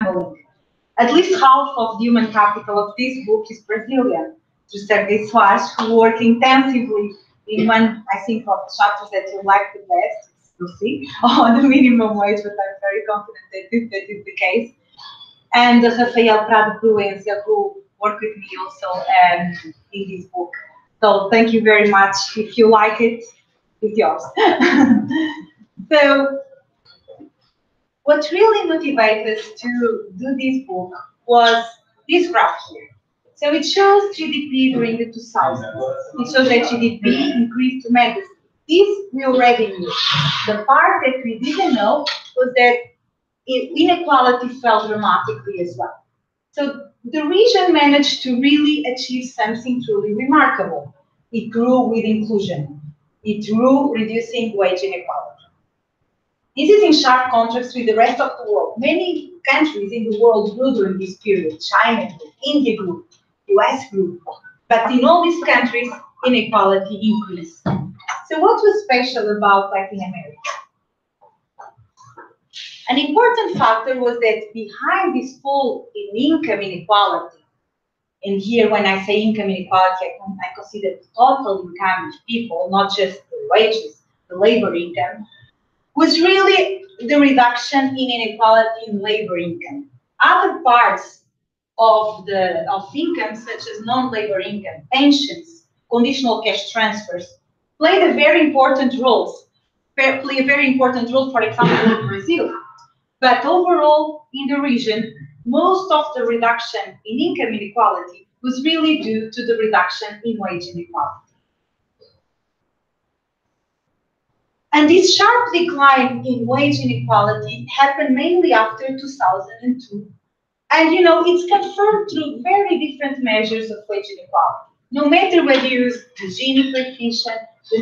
family. At least half of the human capital of this book is Brazilian, to Sergei Soares, who worked intensively in one, I think, of the chapters that you like the best, you'll see, on the minimum wage, but I'm very confident that is the case. And Rafael Prado Proença, who worked with me also in this book. So thank you very much. If you like it, it's yours. So what really motivated us to do this book was this graph here. So it shows GDP during the 2000s. It shows that GDP increased tremendously. This we already knew. The part that we didn't know was that inequality fell dramatically as well. So the region managed to really achieve something truly remarkable. It grew with inclusion. It grew reducing wage inequality. This is in sharp contrast with the rest of the world. Many countries in the world grew during this period. China grew, India grew, US grew. But in all these countries, inequality increased. So what was special about Latin America? An important factor was that behind this fall in income inequality, and here when I say income inequality, I consider the total income of people, not just the wages, the labor income, was really the reduction in inequality in labor income. Other parts of income, such as non-labor income, pensions, conditional cash transfers, played a very important role. Play a very important role, for example, in Brazil. But overall, in the region, most of the reduction in income inequality was really due to the reduction in wage inequality. And this sharp decline in wage inequality happened mainly after 2002. And you know, it's confirmed through very different measures of wage inequality. No matter whether you use the Gini coefficient, the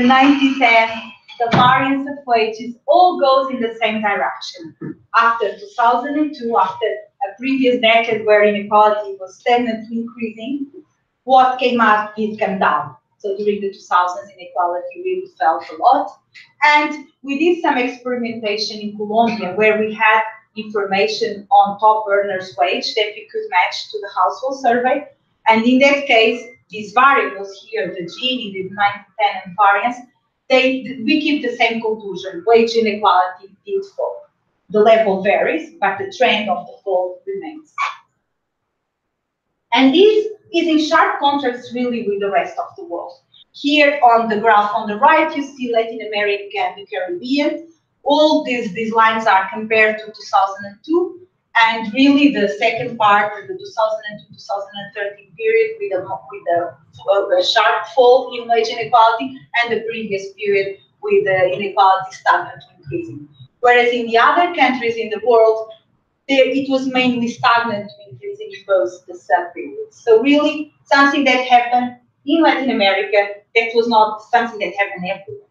90-10, the variance of wages, all goes in the same direction. After 2002, after a previous decade where inequality was stagnantly increasing, what came up did come down. So during the 2000s, inequality really fell a lot. And we did some experimentation in Colombia where we had information on top earners' wage that we could match to the household survey. And in that case, these variables here, the Gini, the 90-10 and variance, we keep the same conclusion. Wage inequality did fall. The level varies, but the trend of the fall remains. And this is in sharp contrast really with the rest of the world. Here on the graph on the right, you see Latin America and the Caribbean. All these lines are compared to 2002, and really the second part of the 2002-2013 period with a sharp fall in wage inequality, and the previous period with the inequality stagnantly increasing. Whereas in the other countries in the world, it was mainly stagnant increasing in both the sub-periods. So really something that happened in Latin America that was not something that happened everywhere.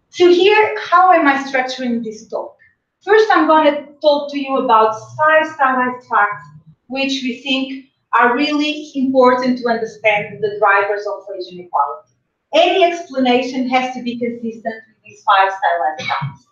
So here, how am I structuring this talk? First, I'm going to talk to you about 5 stylized facts which we think are really important to understand the drivers of wage inequality. Any explanation has to be consistent with these 5 stylized facts.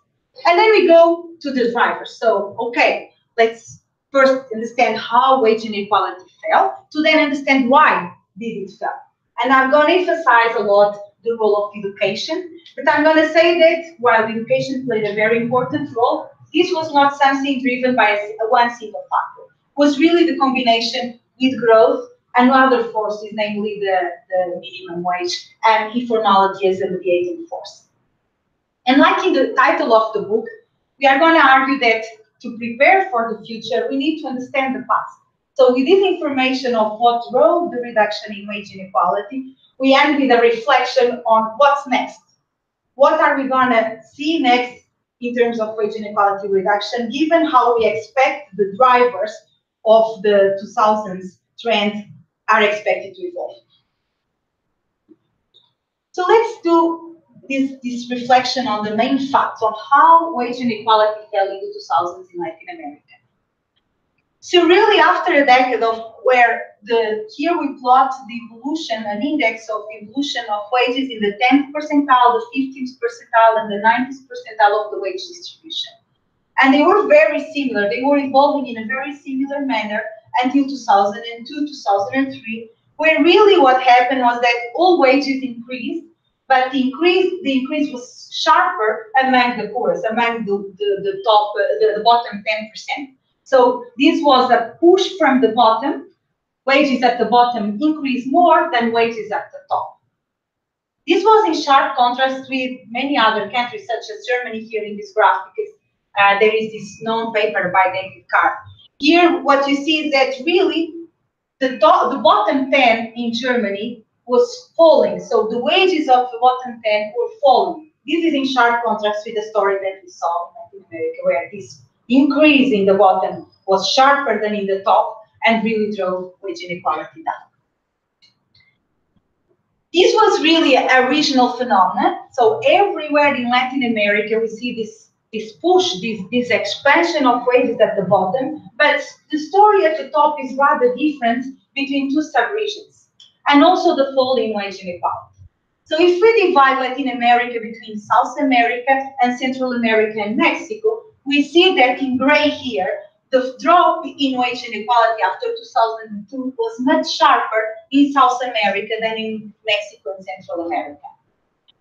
And then we go to the drivers. So, okay, let's first understand how wage inequality fell, to then understand why did it fail. And I'm going to emphasize a lot the role of education, but I'm going to say that while education played a very important role, this was not something driven by one single factor. It was really the combination with growth and other forces, namely the minimum wage and informality as a mediating force. And like in the title of the book, we are going to argue that to prepare for the future, we need to understand the past. So with this information of what drove the reduction in wage inequality, we end with a reflection on what's next. What are we going to see next in terms of wage inequality reduction, given how we expect the drivers of the 2000s trend are expected to evolve. So let's do this reflection on the main facts of how wage inequality fell in the 2000s in Latin America. So really, after a decade of here we plot the evolution, an index of evolution of wages in the 10th percentile, the 15th percentile, and the 90th percentile of the wage distribution. And they were very similar. They were evolving in a very similar manner until 2002, 2003, where really what happened was that all wages increased, but the increase was sharper among the poorest, among the bottom 10%. So this was a push from the bottom. Wages at the bottom increased more than wages at the top. This was in sharp contrast with many other countries, such as Germany here in this graph, because there is this known paper by David Carr. Here, what you see is that really the bottom 10 in Germany was falling. So the wages of the bottom 10 were falling. This is in sharp contrast with the story that we saw in Latin America, where this increase in the bottom was sharper than in the top and really drove wage inequality down. This was really a regional phenomenon. So everywhere in Latin America, we see this push, this expansion of wages at the bottom, but the story at the top is rather different between two sub-regions, and also the fall in wage inequality. So if we divide Latin America between South America and Central America and Mexico, we see that in gray here, the drop in wage inequality after 2002 was much sharper in South America than in Mexico and Central America.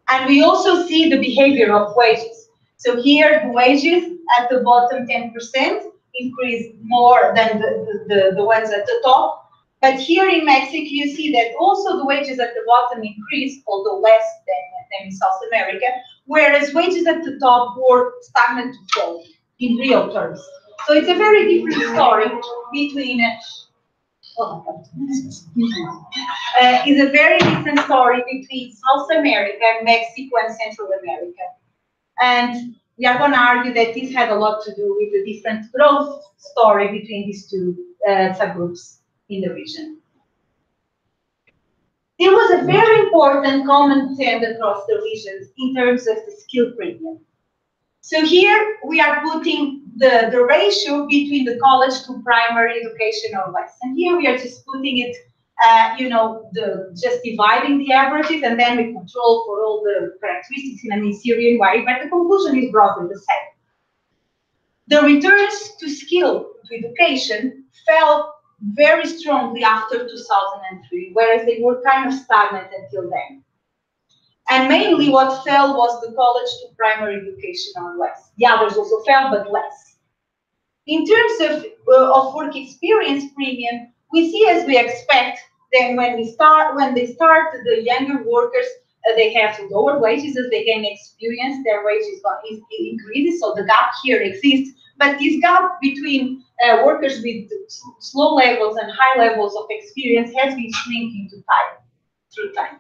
And we also see the behavior of wages. So here, the wages at the bottom 10% increase more than the ones at the top. But here in Mexico, you see that also the wages at the bottom increase, although less than in South America, whereas wages at the top were stagnant to fall in real terms. So it's a very different story between is a very different story between South America, Mexico, and Central America. And we are going to argue that this had a lot to do with the different growth story between these two subgroups in the region. There was a very important common trend across the regions in terms of the skill premium. So here we are putting the ratio between the college to primary education or less. And here we are just putting it, just dividing the averages, and then we control for all the characteristics in an Assyrian way, but the conclusion is broadly the same. The returns to skill, to education, fell very strongly after 2003, whereas they were kind of stagnant until then. And mainly what fell was the college to primary education or less. The others also fell, but less. In terms of work experience premium, we see, as we expect, then when they start, the younger workers, they have lower wages as they gain experience, their wages increases, so the gap here exists. But this gap between workers with slow levels and high levels of experience has been shrinking through time.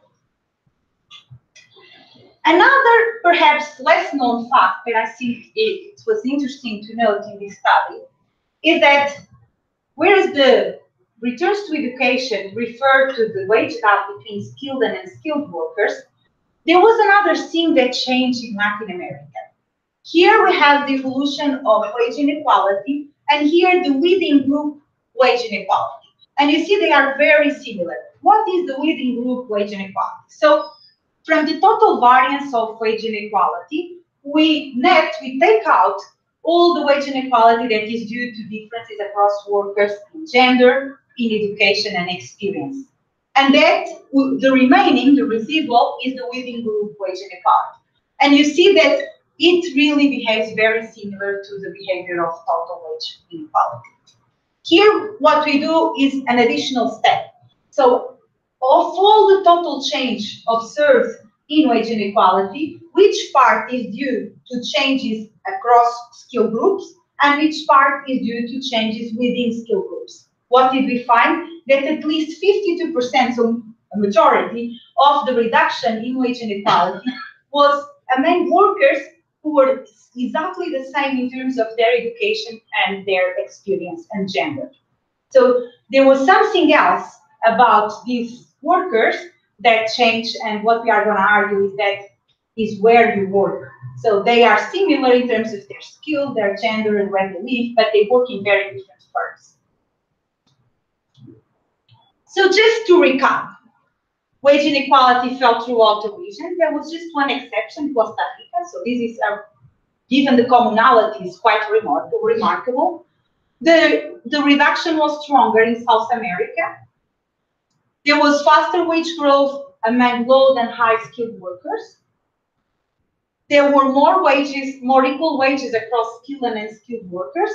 Another, perhaps less known fact that I think it was interesting to note in this study is that whereas the returns to education refer to the wage gap between skilled and unskilled workers, there was another thing that changed in Latin America. Here we have the evolution of wage inequality, and here the within group wage inequality. And you see they are very similar. What is the within group wage inequality? So from the total variance of wage inequality, we take out all the wage inequality that is due to differences across workers in gender, in education, and experience. And that, the remaining, the residual, is the within group wage inequality. And you see that it really behaves very similar to the behavior of total wage inequality. Here, what we do is an additional step. So, of all the total change observed in wage inequality, which part is due to changes across skill groups and which part is due to changes within skill groups? What did we find? That at least 52%, so a majority, of the reduction in wage inequality was among workers who were exactly the same in terms of their education and their experience and gender. So there was something else about these workers that changed, and what we are going to argue is that is where you work. So they are similar in terms of their skill, their gender, and where they live, but they work in very different firms. So just to recap, wage inequality fell throughout the region. There was just one exception, Costa Rica. So this is, given the commonality, is quite remarkable. The reduction was stronger in South America. There was faster wage growth among low and high skilled workers. There were more wages, more equal wages across skilled and unskilled workers.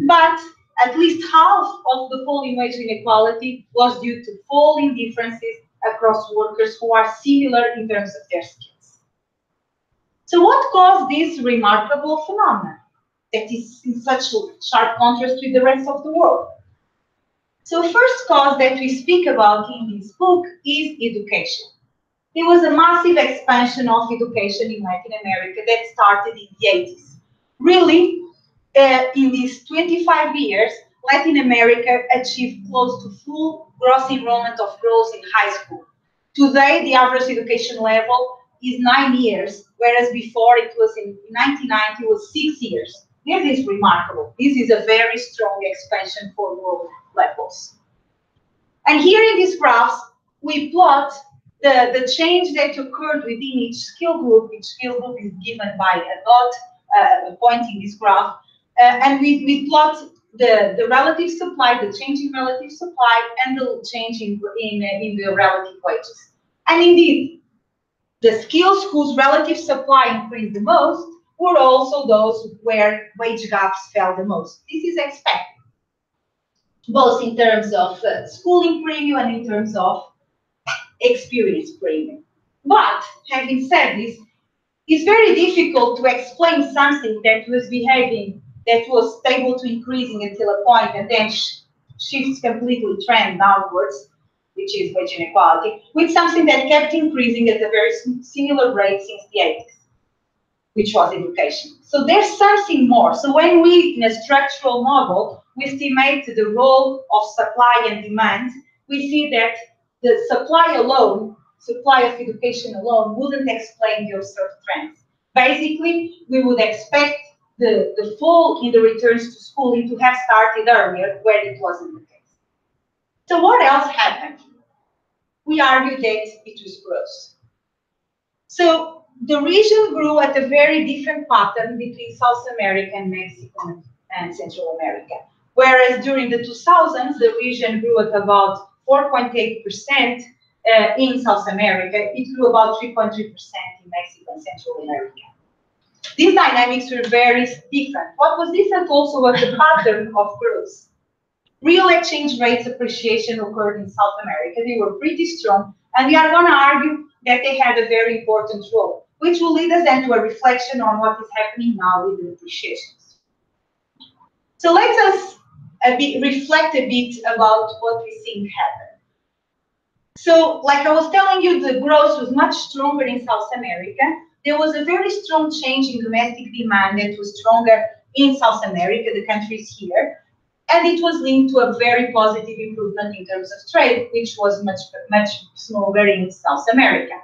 But at least half of the fall in wage inequality was due to falling differences across workers who are similar in terms of their skills. So what caused this remarkable phenomenon that is in such sharp contrast with the rest of the world? So first cause that we speak about in this book is education. There was a massive expansion of education in Latin America that started in the 80s. Really, in these 25 years, Latin America achieved close to full gross enrollment of girls in high school. Today, the average education level is 9 years, whereas before it was in 1990, it was 6 years. This is remarkable. This is a very strong expansion for world levels. And here in these graphs, we plot the change that occurred within each skill group. Each skill group is given by a dot, a point in this graph. And we plot the relative supply, the change in relative supply, and the change in the relative wages. And indeed, the skills whose relative supply increased the most were also those where wage gaps fell the most. This is expected, both in terms of schooling premium and in terms of experience premium. But having said this, it's very difficult to explain something that was behaving, that was stable to increasing until a point and then shifts completely trend downwards, which is wage inequality, with something that kept increasing at a very similar rate since the 80s, which was education. So there's something more. So when we, in a structural model, we estimate the role of supply and demand, we see that the supply alone, supply of education alone, wouldn't explain the observed trends. Basically, we would expect the fall in the returns to schooling to have started earlier, where it wasn't the case. So what else happened? We argue that it was growth. So the region grew at a very different pattern between South America and Mexico and Central America. Whereas during the 2000s, the region grew at about 4.8% in South America, it grew about 3.3% in Mexico and Central America. These dynamics were very different. What was different also was the pattern of growth. Real exchange rates appreciation occurred in South America. They were pretty strong, and we are going to argue that they had a very important role, which will lead us then to a reflection on what is happening now with the appreciations. So let us reflect a bit about what we think happened. So, like I was telling you, the growth was much stronger in South America. There was a very strong change in domestic demand that was stronger in South America, the countries here, and it was linked to a very positive improvement in terms of trade, which was much smaller in South America.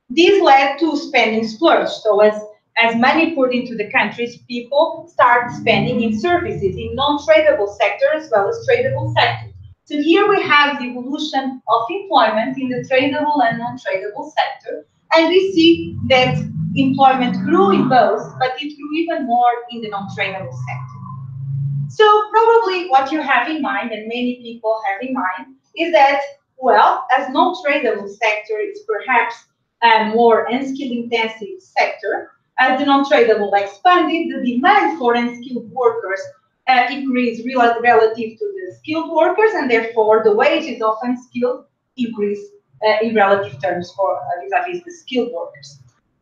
This led to spending splurge. So as money poured into the countries, people start spending in services, in non-tradable sector as well as tradable sector. So here we have the evolution of employment in the tradable and non-tradable sector, and we see that employment grew in both, but it grew even more in the non-tradable sector. So probably what you have in mind, and many people have in mind, is that, well, as non-tradable sector is perhaps a more unskilled intensive sector, as the non-tradable expanded, the demand for unskilled workers increased relative to the skilled workers, and therefore the wages of unskilled increased in relative terms for vis-a-vis the skilled workers.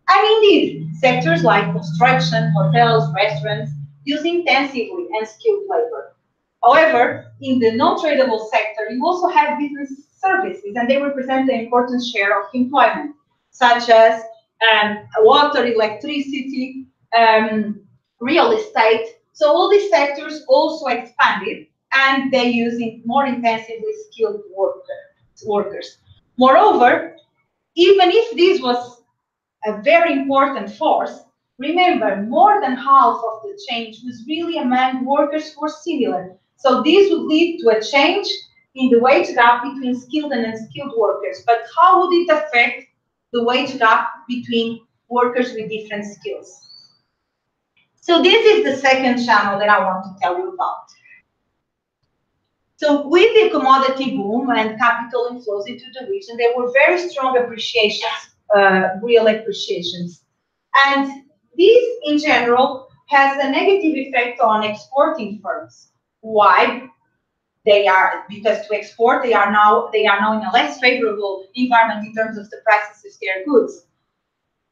And indeed, sectors like construction, hotels, restaurants use intensively unskilled labor. However, in the non-tradable sector, you also have business services, and they represent an important share of employment, such as water, electricity, real estate. So all these sectors also expanded, and they use more intensively skilled workers. Moreover, even if this was a very important force, remember, more than half of the change was really among workers who were similar. So this would lead to a change in the wage gap between skilled and unskilled workers, but how would it affect the wage gap between workers with different skills? So this is the second channel that I want to tell you about. So with the commodity boom and capital inflows into the region, there were very strong appreciations, real appreciations. And this, in general, has a negative effect on exporting firms. Why? Because to export, they are now in a less favorable environment in terms of the prices of their goods.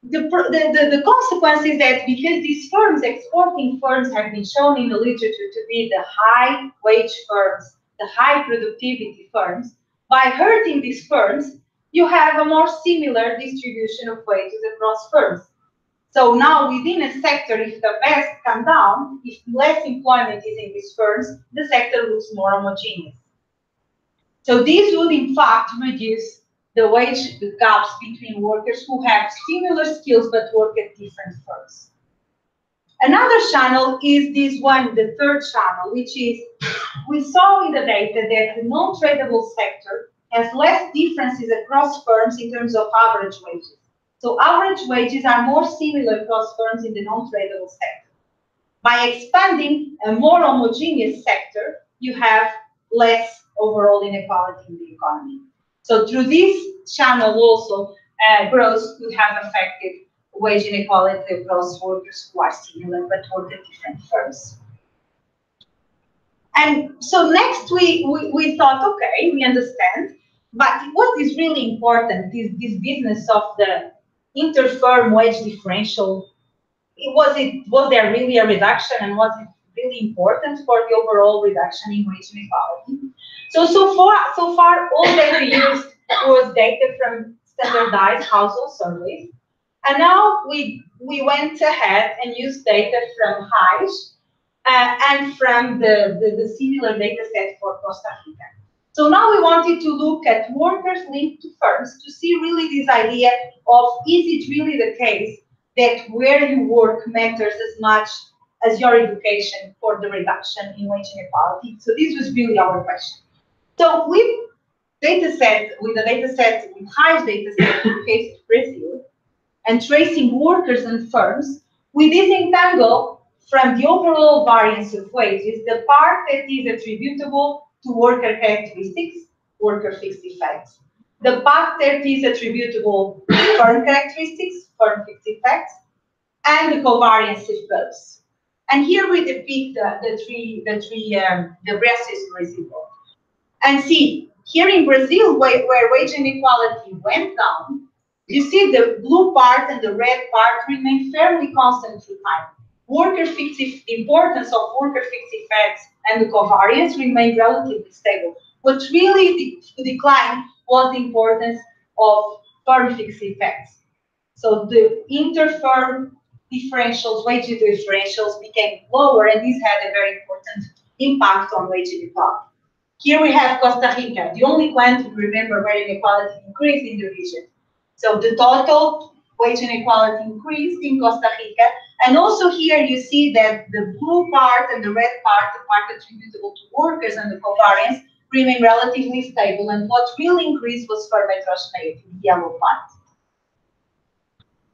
The consequence is that because these firms, exporting firms, have been shown in the literature to be the high wage firms, the high productivity firms, by hurting these firms, you have a more similar distribution of wages across firms. So now within a sector, if the best come down, if less employment is in these firms, the sector looks more homogeneous. So this would in fact reduce the wage gaps between workers who have similar skills but work at different firms. Another channel is this one, the third channel, which is, we saw in the data that the non-tradable sector has less differences across firms in terms of average wages. So average wages are more similar across firms in the non-tradable sector. By expanding a more homogeneous sector, you have less overall inequality in the economy. So through this channel also, growth could have affected wage inequality across workers who are similar but work at different firms. And so next we thought, okay, we understand, but what is really important is this business of the inter-firm wage differential. Was there really a reduction, and was it really important for the overall reduction in wage inequality? So far, all that we used was data from standardized household surveys, and now we went ahead and used data from HIGE and from the similar data set for Costa Rica. So now we wanted to look at workers linked to firms to see really this idea of, is it really the case that where you work matters as much as your education for the reduction in wage inequality? So this was really our question. So with the data set, with HIGE data set in the case of Brazil, and tracing workers and firms, we disentangle from the overall variance of wages the part that is attributable to worker characteristics, worker fixed effects, the part that is attributable to firm characteristics, firm fixed effects, and the covariance of both. And here we depict the Brazil's Brazil. And see, here in Brazil, where wage inequality went down, you see the blue part and the red part remain fairly constant through time. The importance of worker fixed effects and the covariance remained relatively stable. What really declined was the importance of firm fixed effects. So the inter-firm differentials, wage differentials became lower, and this had a very important impact on wage inequality. Here we have Costa Rica, the only country, remember, where inequality increased in the region. So the total wage inequality increased in Costa Rica. And also here you see that the blue part and the red part, the part attributable to workers and the covariance, remain relatively stable. And what really increased was firm heterogeneity, the yellow part.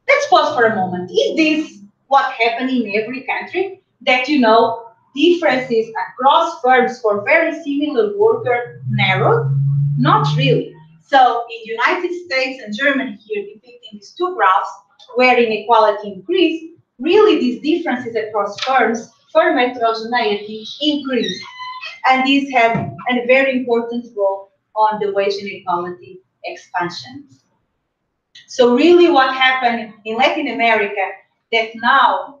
Let's pause for a moment. Is this what happened in every country? That, you know, differences across firms for very similar worker narrowed? Not really. So in the United States and Germany, here depicting these two graphs, where inequality increased, really these differences across firms, firm heterogeneity increased. And this had a very important role on the wage inequality expansion. So really what happened in Latin America, that now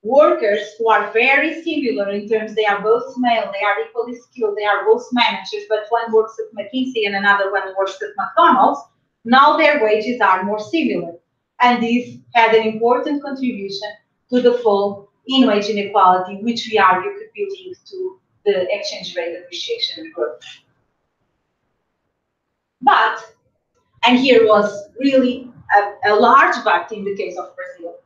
workers who are very similar in terms, they are both male, they are equally skilled, they are both managers, but one works at McKinsey and another one works at McDonald's, now their wages are more similar. And this had an important contribution to the fall in wage inequality, which we argue could be linked to the exchange rate appreciation and growth. But, and here was really a large but in the case of Brazil,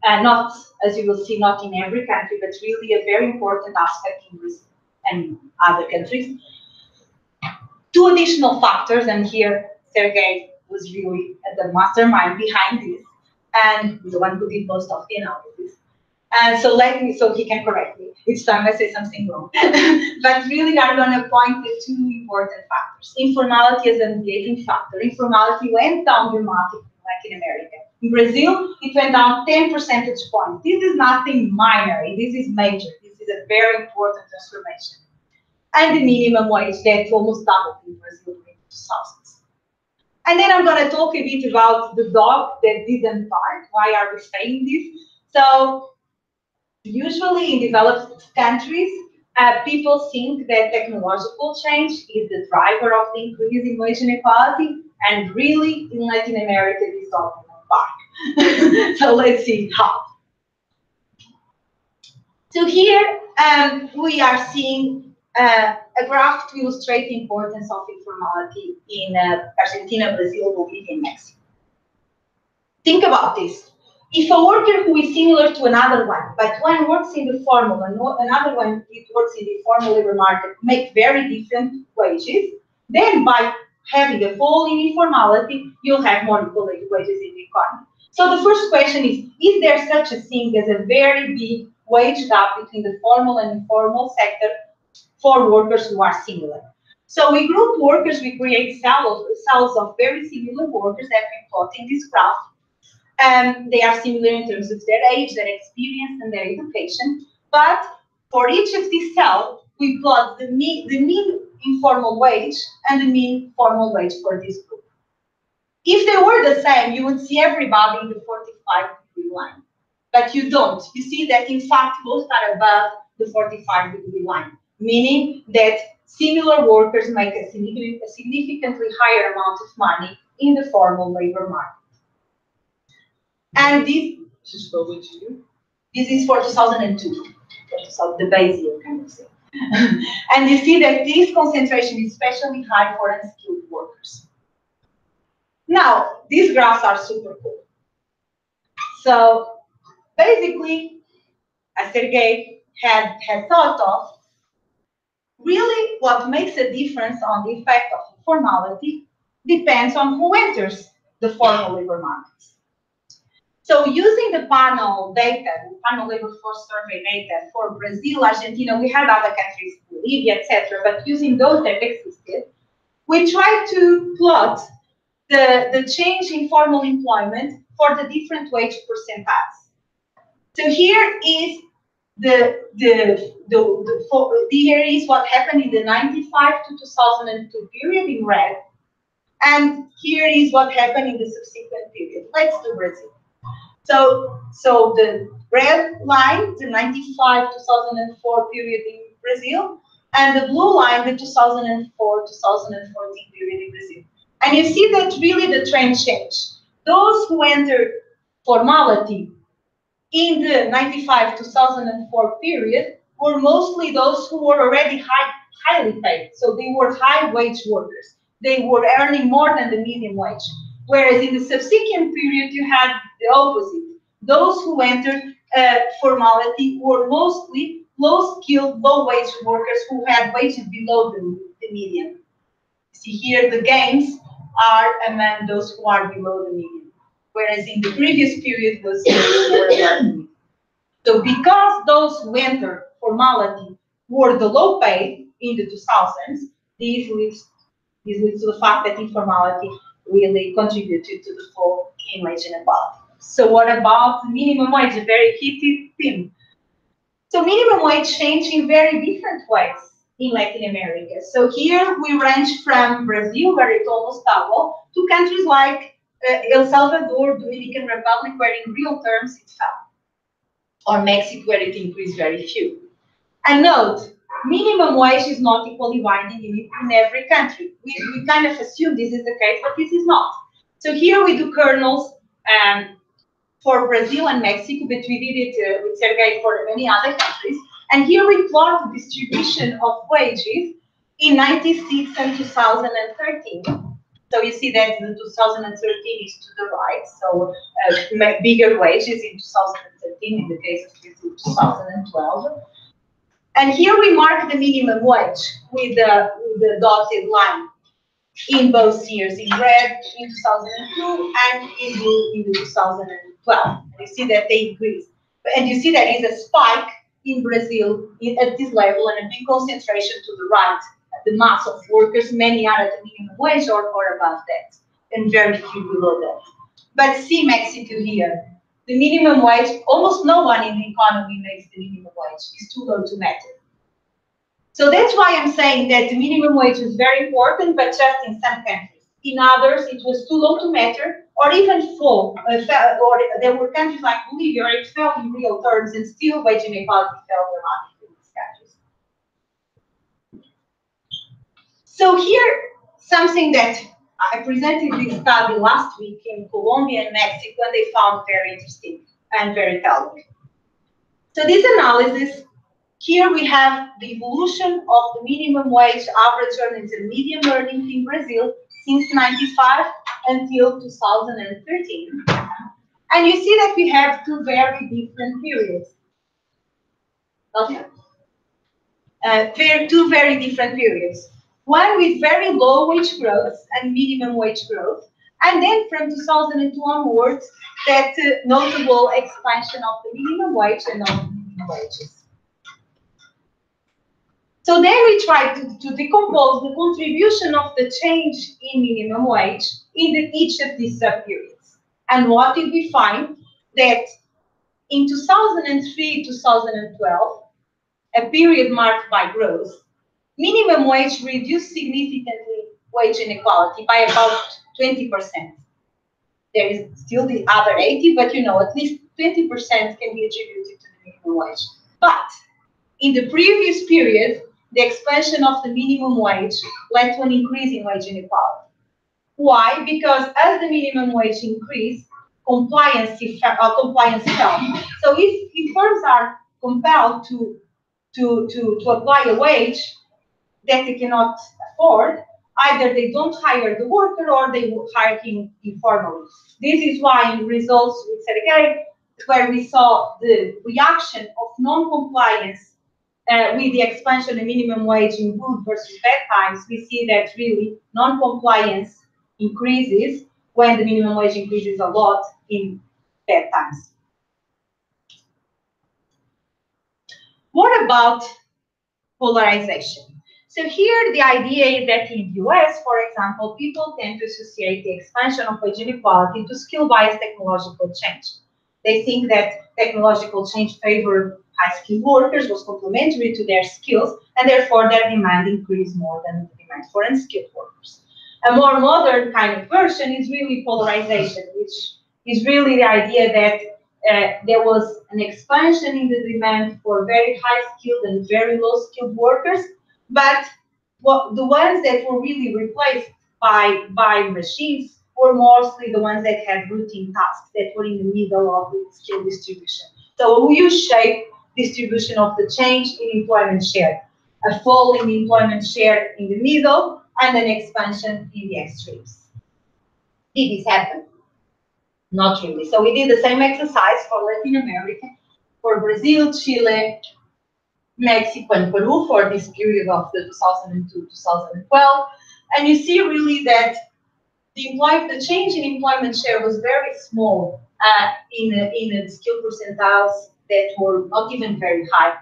not, as you will see, not in every country, but really a very important aspect in Brazil and other countries. Two additional factors, and here Sergei was really the mastermind behind this, and the one who did most of the analysis. And so he can correct me each time I say something wrong. But really, I'm going to point to two important factors. Informality as a negating factor. Informality went down dramatically in Latin America. In Brazil, it went down 10 percentage points. This is nothing minor. This is major. This is a very important transformation. And the minimum wage that almost doubled in Brazil in the 2000s. And then I'm going to talk a bit about the dog that didn't bark. Why are we saying this? So usually in developed countries, people think that technological change is the driver of the increase in wage inequality, and really in Latin America this dog didn't bark. So let's see how. So here we are seeing a graph to illustrate the importance of informality in Argentina, Brazil, Bolivia, and Mexico. Think about this. If a worker who is similar to another one, but one works in the formal and another one works in the formal labor market, make very different wages, then by having a fall in informality, you'll have more equal wages in the economy. So the first question is there such a thing as a very big wage gap between the formal and informal sector for workers who are similar? So we group workers, we create cells of very similar workers that we plot in this graph. They are similar in terms of their age, their experience, and their education. But for each of these cells, we plot the mean informal wage and the mean formal wage for this group. If they were the same, you would see everybody in the 45-degree line. But you don't. You see that, in fact, both are above the 45-degree line, meaning that similar workers make a significantly higher amount of money in the formal labor market. And this is for which year? This is for 2002, the base year, kind of thing. And you see that this concentration is especially high for unskilled workers. Now, these graphs are super cool. So basically, as Sergei had thought of, really what makes a difference on the effect of informality depends on who enters the formal labor markets. So using the panel data, the panel labor force survey data for Brazil, Argentina, we had other countries, Bolivia, etc., but using those that existed, we tried to plot the change in formal employment for the different wage percentiles. So here is here is what happened in the 95 to 2002 period in red, and here is what happened in the subsequent period. Let's do Brazil. So the red line, the 95-2004 period in Brazil, and the blue line, the 2004-2014 period in Brazil. And you see that really the trend changed. Those who entered formality in the 95-2004 period were mostly those who were already highly paid. So they were high wage workers. They were earning more than the median wage. Whereas in the subsequent period, you had the opposite. Those who entered formality were mostly low-skilled, low-wage workers who had wages below the median. See here, the gains are among those who are below the median, whereas in the previous period was more above the median. So because those who entered formality were the low-paid in the 2000s, this leads to the fact that informality really contributed to the fall in wage inequality. So what about minimum wage? A very heated theme. So minimum wage changed in very different ways in Latin America. So here we range from Brazil, where it almost doubled, to countries like El Salvador, Dominican Republic, where in real terms it fell, or Mexico, where it increased very few. And note, minimum wage is not equally binding in every country. We kind of assume this is the case, but this is not. So here we do kernels for Brazil and Mexico, but we did it with Sergei for many other countries. And here we plot the distribution of wages in 96 and 2013. So you see that the 2013 is to the right, so bigger wages in 2013 in the case of 2012. And here we mark the minimum wage with the dotted line. in both years, in red in 2002 and in blue in 2012. You see that they increased. And you see that is a spike in Brazil at this level and a big concentration to the right, the mass of workers, many are at the minimum wage or above that, and very few below that. But see Mexico here. The minimum wage, almost no one in the economy makes the minimum wage. It's too low to matter. So that's why I'm saying that the minimum wage is very important, but just in some countries. In others, it was too low to matter, or even fell, or there were countries like Bolivia where it fell in real terms, and still wage inequality fell dramatically in these countries. So here, something that I presented this study last week in Colombia and Mexico, and they found very interesting and very telling. So this analysis, here we have the evolution of the minimum wage, average earnings, and median earnings in Brazil since 95 until 2013. And you see that we have two very different periods. Okay. Two very different periods. One with very low wage growth and minimum wage growth, and then from 2002 onwards, that notable expansion of the minimum wage and non-minimum wages. So then we try to decompose the contribution of the change in minimum wage in each of these sub-periods. And what did we find? That in 2003-2012, a period marked by growth, minimum wage reduced significantly wage inequality by about 20%. There is still the other 80, but you know, at least 20% can be attributed to the minimum wage. But in the previous period, the expansion of the minimum wage led to an increase in wage inequality. Why? Because as the minimum wage increased, compliance fell. So if firms are compelled to apply a wage that they cannot afford, either they don't hire the worker or they will hire him informally. This is why in results with Sergei, where we saw the reaction of non-compliance with the expansion of minimum wage in good versus bad times, we see that really non-compliance increases when the minimum wage increases a lot in bad times. What about polarization? So here the idea is that in the US, for example, people tend to associate the expansion of wage inequality to skill-biased technological change. They think that technological change favored high-skilled workers, was complementary to their skills, and therefore their demand increased more than the demand for unskilled workers. A more modern kind of version is really polarization, which is really the idea that there was an expansion in the demand for very high-skilled and very low-skilled workers, but the ones that were really replaced by machines were mostly the ones that had routine tasks that were in the middle of the skill distribution. So a U-shaped distribution of the change in employment share, a fall in the employment share in the middle, and an expansion in the extremes. Did this happen? Not really. So we did the same exercise for Latin America, for Brazil, Chile, Mexico, and Peru for this period of the 2002-2012. And you see really that the change in employment share was very small in the skill percentiles that were not even very high.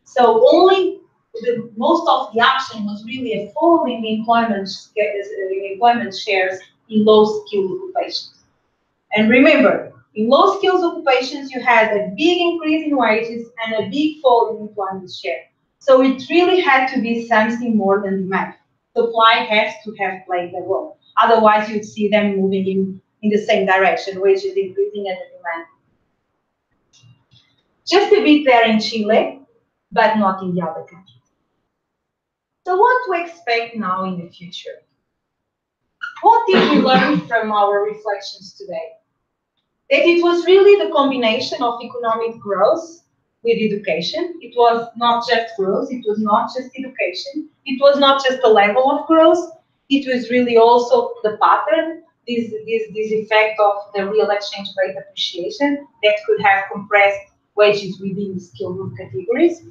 So only most of the action was really a fall in the employment shares in low skilled occupations. And remember, in low skills occupations, you had a big increase in wages and a big fall in employment share. So it really had to be something more than demand. Supply has to have played a role. Otherwise, you'd see them moving in the same direction, wages increasing and the demand. Just a bit there in Chile, but not in the other countries. So what to expect now in the future? What did we learn from our reflections today? That it was really the combination of economic growth with education. It was not just growth, it was not just education, it was not just the level of growth, it was really also the pattern, this effect of the real exchange rate appreciation that could have compressed wages within the skill group categories.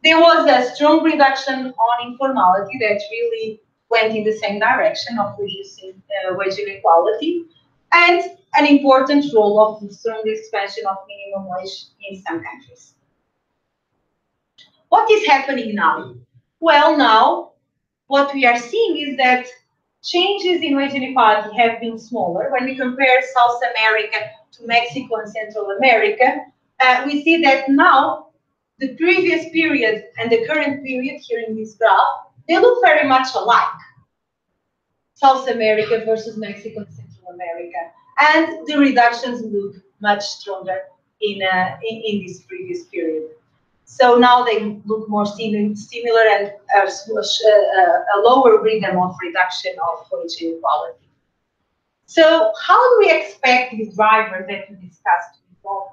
There was a strong reduction on informality that really went in the same direction of reducing wage inequality, and an important role of the strong expansion of minimum wage in some countries. What is happening now? Well, now what we are seeing is that changes in wage inequality have been smaller. When we compare South America to Mexico and Central America, we see that now the previous period and the current period here in this graph, they look very much alike. South America versus Mexico and Central America. And the reductions look much stronger in this previous period. So now they look more similar and a lower rhythm of reduction of wage inequality. So how do we expect these drivers that we discussed to evolve?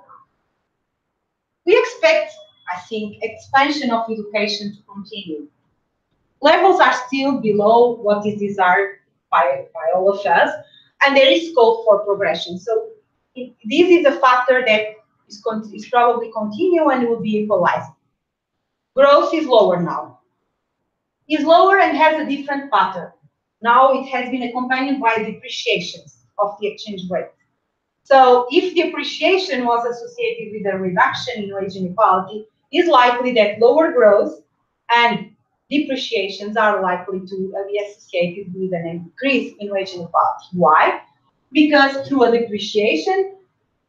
We expect, I think, expansion of education to continue. Levels are still below what is desired by all of us, and there is scope for progression. So this is a factor that is probably continue and will be equalizing. Growth is lower now. Is lower and has a different pattern. Now it has been accompanied by depreciations of the exchange rate. So if depreciation was associated with a reduction in wage inequality, it's likely that lower growth and depreciations are likely to be associated with an increase in wage inequality. Why? Because through a depreciation,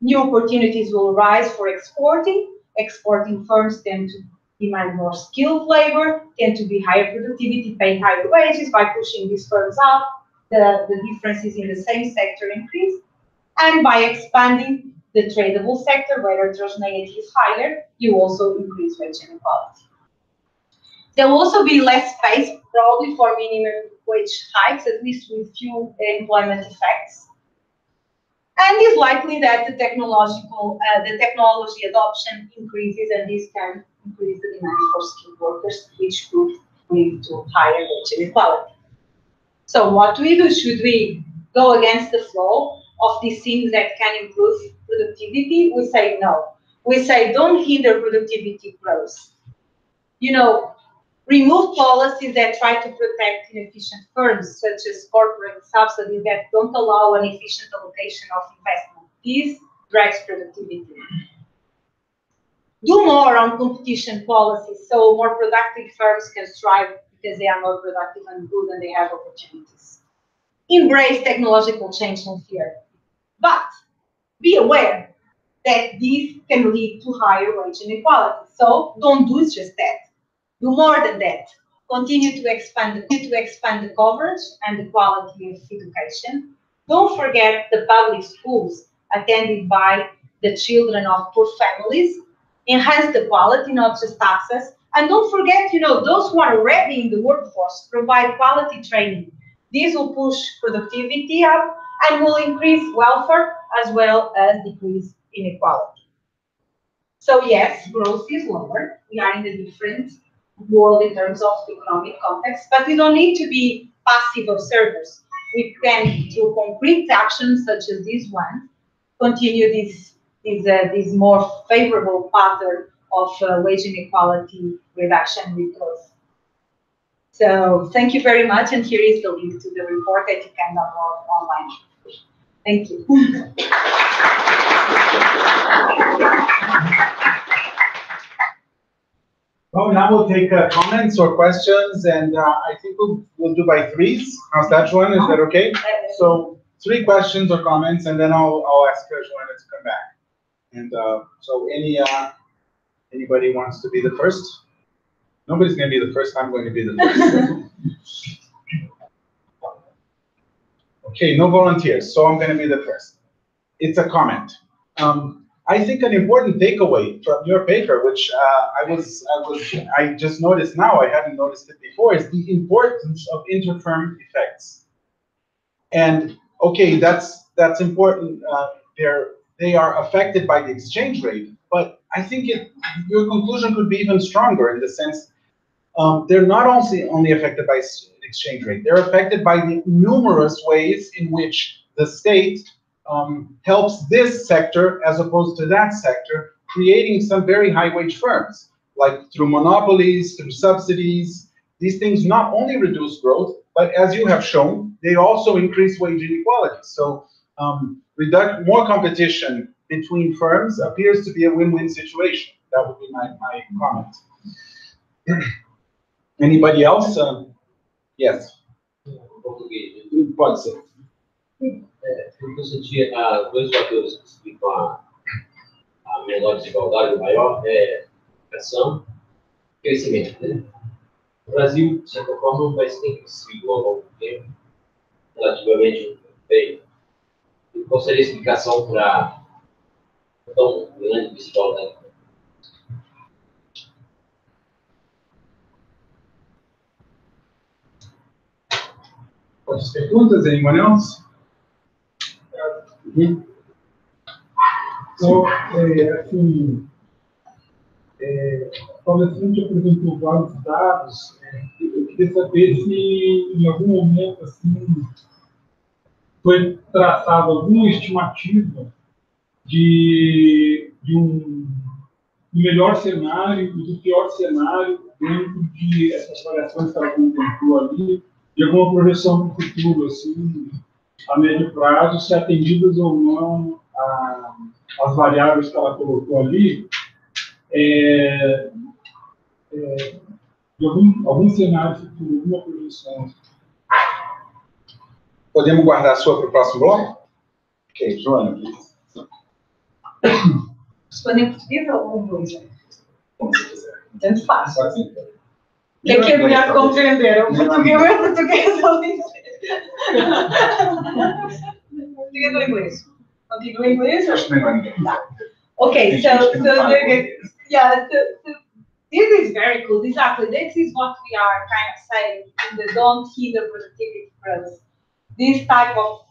new opportunities will arise for exporting. Exporting firms tend to demand more skilled labor, tend to be higher productivity, pay higher wages. By pushing these firms out, the differences in the same sector increase. And by expanding the tradable sector, where heterogeneity is higher, you also increase wage inequality. There will also be less space, probably, for minimum wage hikes, at least with few employment effects. And it's likely that the technology adoption increases, and this can increase the demand for skilled workers, which could lead to higher wage inequality. So what do we do? Should we go against the flow of these things that can improve productivity? We say no. We say don't hinder productivity growth. You know, remove policies that try to protect inefficient firms, such as corporate subsidies that don't allow an efficient allocation of investment. This drives productivity. Do more on competition policies so more productive firms can strive because they are more productive and good and they have opportunities. Embrace technological change and fear. But be aware that this can lead to higher wage inequality. So don't do just that. Do more than that. Continue to expand the coverage and the quality of education. Don't forget the public schools attended by the children of poor families. Enhance the quality, not just access. And don't forget, those who are already in the workforce, provide quality training. This will push productivity up and will increase welfare as well as decrease inequality. So yes, growth is lower. We are in a different world in terms of economic context, but we don't need to be passive observers. We can, through concrete actions such as this one, continue this more favorable pattern of wage inequality reduction with growth. So thank you very much, and here is the link to the report that you can download online. Thank you. Well, now we'll take comments or questions, and I think we'll do by threes. How's that, Joana? Is that okay? So 3 questions or comments, and then I'll ask Joana to come back. And so anybody wants to be the first? Nobody's going to be the first. I'm going to be the first. Okay, no volunteers, so I'm going to be the first. It's a comment. I think an important takeaway from your paper, which I just noticed now, I hadn't noticed it before, is the importance of interfirm effects. And okay, that's important. They are affected by the exchange rate, but I think your conclusion could be even stronger in the sense they're not only affected by exchange rate, they're affected by the numerous ways in which the state helps this sector as opposed to that sector, creating some very high wage firms, like through monopolies, through subsidies. These things not only reduce growth, But as you have shown, they also increase wage inequality. So more competition between firms appears to be a win-win situation. That would be my comment. Anybody else? Yes. Pode ser. Eu senti dois fatores que explicam a menor desigualdade, o maior é educação e crescimento. Né? O Brasil, de certa forma, é um país que tem crescido ao longo do tempo, relativamente bem. E qual seria a explicação para tão grande desigualdade? Outras perguntas? Anyone else? Então, assim, a palestrante apresentou vários dados. Eu queria saber se, em algum momento, assim, foi traçada alguma estimativa de um melhor cenário e do pior cenário dentro de essas variações que ela contemplou ali, de alguma projeção para o futuro, assim, a médio prazo, se atendidas ou não as variáveis que ela colocou ali, de algum cenário futuro, alguma projeção. Podemos guardar a sua para o próximo bloco? Ok, Joana, please. Responder em português ou em inglês? Como você quiser. Tanto faz. O Pode ser. que é melhor compreender? O português ou o português ou o inglês? Português ou inglês? Continua em inglês? Acho melhor ninguém. Okay, so yeah, this is very cool. Exactly, this is what we are kind of saying in the don't hinder productivity growth. This type of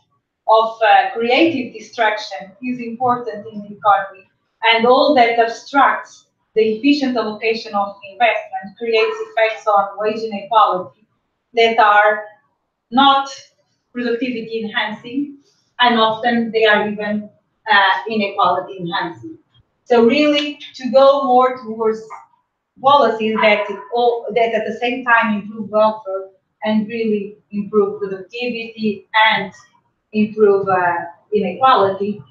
creative distraction is important in the economy, and all that obstructs the efficient allocation of investment creates effects on wage inequality that are not productivity enhancing, and often they are even inequality enhancing. So really, to go more towards policies that at the same time improve welfare and really improve productivity and improve inequality,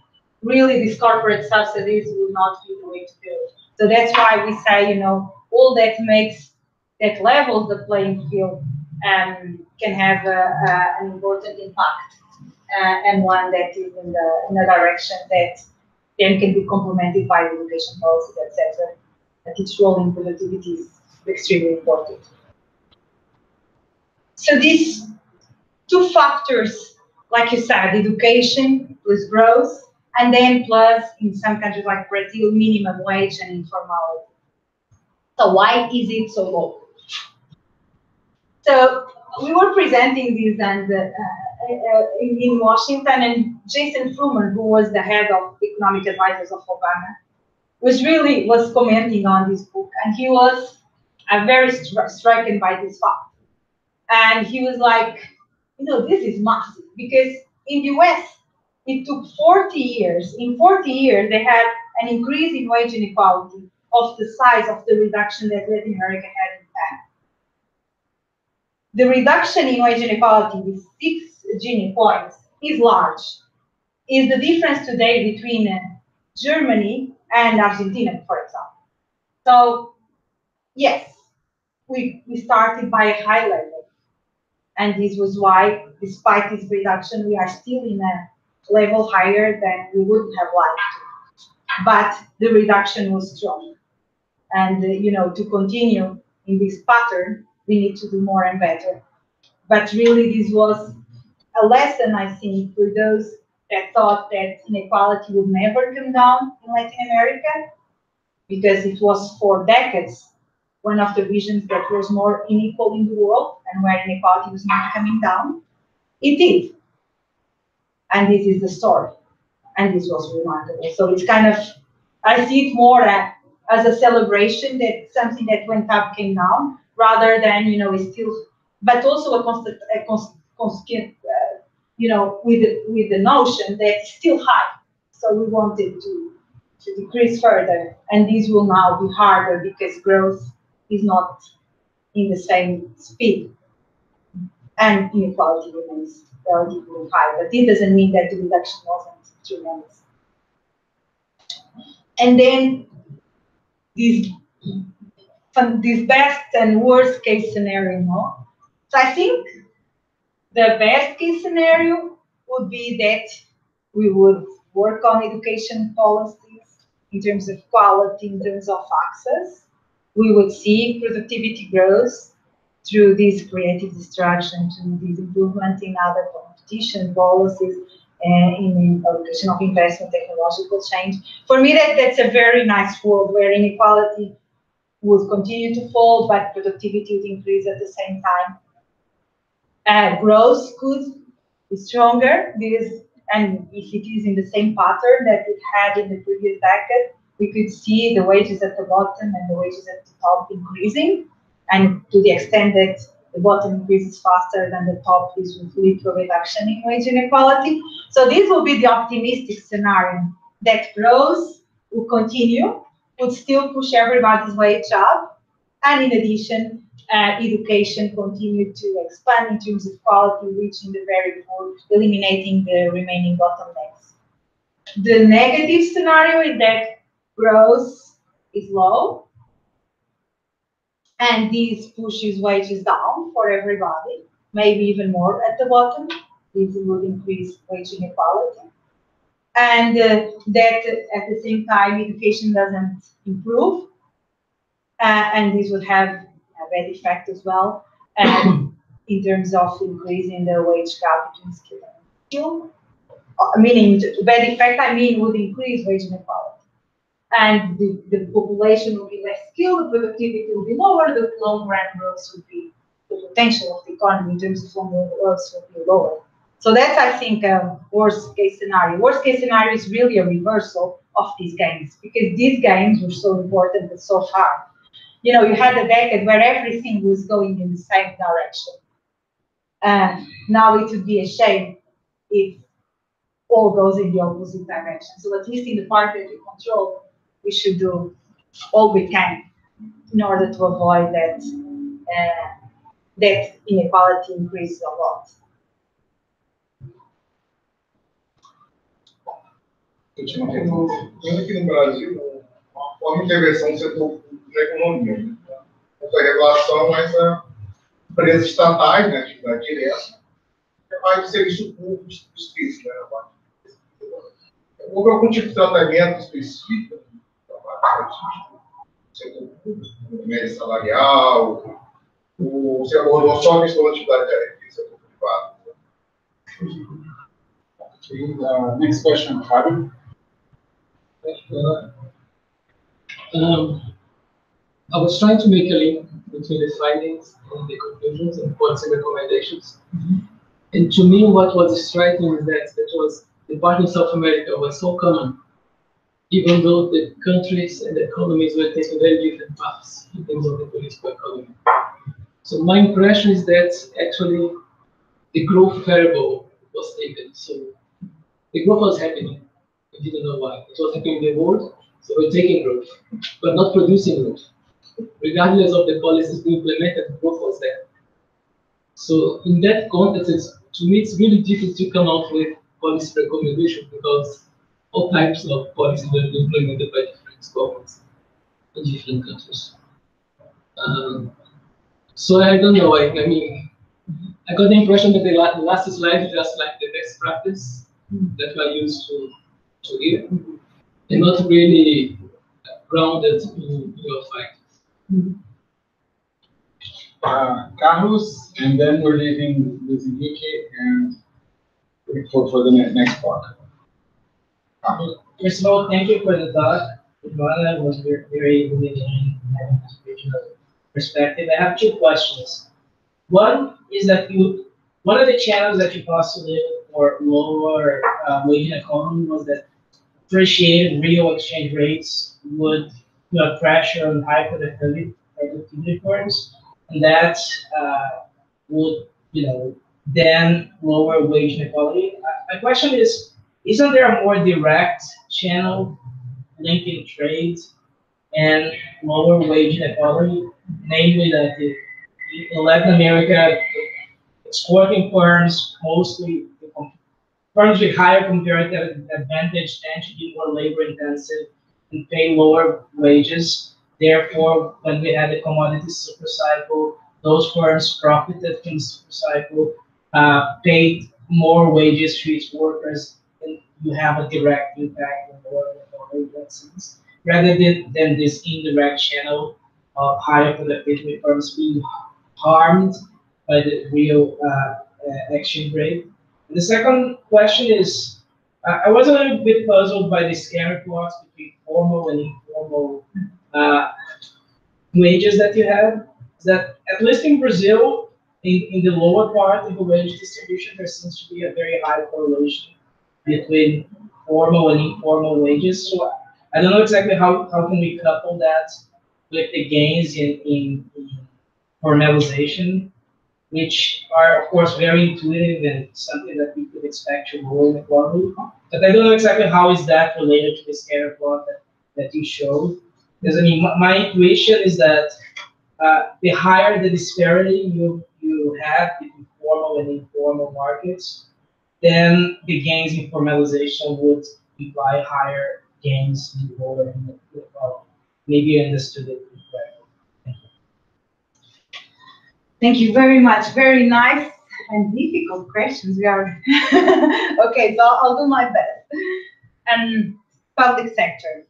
really these corporate subsidies will not be the way to go. So that's why we say, you know, all that makes that levels the playing field can have an important impact and one that is in the direction that then can be complemented by education policies, etc. But its role in productivity is extremely important. So these two factors, like you said, education plus growth, and then plus, in some countries like Brazil, minimum wage and informality. So why is it so low? So we were presenting this and in Washington, and Jason Fruman, who was the head of economic advisors of Obama, was commenting on this book, and he was very stricken by this fact. And he was like, you know, this is massive, because in the US, it took 40 years. In 40 years, they had an increase in wage inequality of the size of the reduction that Latin America had in time. The reduction in wage inequality with 6 Gini points is large. Is the difference today between Germany and Argentina, for example. So, yes, we started by a high level. And this was why, despite this reduction, we are still in a level higher than we would have liked to. But the reduction was strong. And, you know, to continue in this pattern, we need to do more and better. But really, this was a lesson, I think, for those that thought that inequality would never come down in Latin America, because it was for decades one of the regions that was more unequal in the world and where inequality was not coming down. It did. And this is the story. And this was remarkable. So it's kind of, I see it more as a celebration that something that went up came down, rather than, you know, it's still, but also you know, with the notion that it's still high. So we wanted to decrease further. And this will now be harder because growth is not in the same speed. and inequality remains relatively high. But it doesn't mean that the reduction wasn't tremendous. And then this best and worst case scenario, no? So I think the best case scenario would be that we would work on education policies in terms of quality, in terms of access. We would see productivity growth through this creative destruction, through this improvement in other competition policies, and in allocation of investment, technological change. For me, that's a very nice world where inequality would continue to fall, but productivity would increase at the same time. Growth could be stronger, and if it is in the same pattern that it had in the previous decade, we could see the wages at the bottom and the wages at the top increasing, and to the extent that the bottom increases faster than the top, this will lead to a reduction in wage inequality. So this will be the optimistic scenario, that growth will continue, would still push everybody's wage up, and in addition, education continue to expand in terms of quality, reaching the very poor, eliminating the remaining bottlenecks. The negative scenario is that growth is low, and this pushes wages down for everybody, maybe even more at the bottom. This would increase wage inequality. And that at the same time, education doesn't improve, and this would have a bad effect as well, in terms of increasing the wage gap between skilled and unskilled. Meaning, bad effect, I mean, would increase wage inequality. And the population will be less skilled, the productivity will be lower, the long-run growth would be, the potential of the economy in terms of long-run growth would be lower. So that's, I think, a worst-case scenario. Worst-case scenario is really a reversal of these gains, because these gains were so important and so hard. You know, you had a decade where everything was going in the same direction. Now it would be a shame if all goes in the opposite direction. So at least in the part that we control, we should do all we can in order to avoid that that inequality increases a lot. Aqui no Brasil, uma forma de intervenção do setor público na economia. Né? Essa regulação, mas a empresas estatais, né, atividade direta, é mais de serviço público específico. Né? Houve algum tipo de tratamento específico do setor público, média salarial, ou se abordou só a questão da atividade direta do setor privado? Okay, next question, Fábio. I was trying to make a link between the findings and the conclusions and policy recommendations. And to me, what was striking is that the part in South America was so common, even though the countries and the economies were taking very different paths in terms of the political economy. So my impression is that actually the growth variable was taken. So the growth was happening. We didn't know why. It was happening in the world, so we're taking growth, but not producing growth. Regardless of the policies being implemented, growth was there. So in that context, to me, it's really difficult to come out with policy recommendations because all types of policies were implemented by different governments in different countries. So I don't know. I mean, I got the impression that the last slide is just like the best practice that we used to hear, and not really grounded in your findings. Carlos, and then we're leaving Brasilia and for the next part. First of all, thank you for the talk. Joana was very illuminating and having this original perspective. I have two questions. One is that one of the channels that you postulated for lower wage inequality was that appreciated real exchange rates would put pressure on high productivity firms, and that would, then lower wage inequality. My question is, isn't there a more direct channel linking trade and lower wage inequality? Namely, that in Latin America, exporting firms, mostly firms with higher comparative advantage, tend to be more labor intensive and pay lower wages. Therefore, when we had the commodity super cycle, those firms profited from the super cycle, paid more wages to its workers, and you have a direct impact on lower wages, rather than this indirect channel of higher productivity firms being harmed by the real exchange rate. And the second question is, I was a little bit puzzled by the scatter plots between formal and informal wages that you have. That at least in Brazil, in the lower part of the wage distribution, there seems to be a very high correlation between formal and informal wages. So I don't know exactly how can we couple that with the gains in formalization, which are of course very intuitive and something that we could expect to lower inequality. But I don't know exactly how is that related to the scatter plot that you showed. Because I mean, my intuition is that the higher the disparity you have between formal and informal markets, then the gains in formalization would imply higher gains in lower inequality. Maybe you understood it correctly. Thank you very much. Very nice and difficult questions. We are okay. So I'll do my best. And public sector.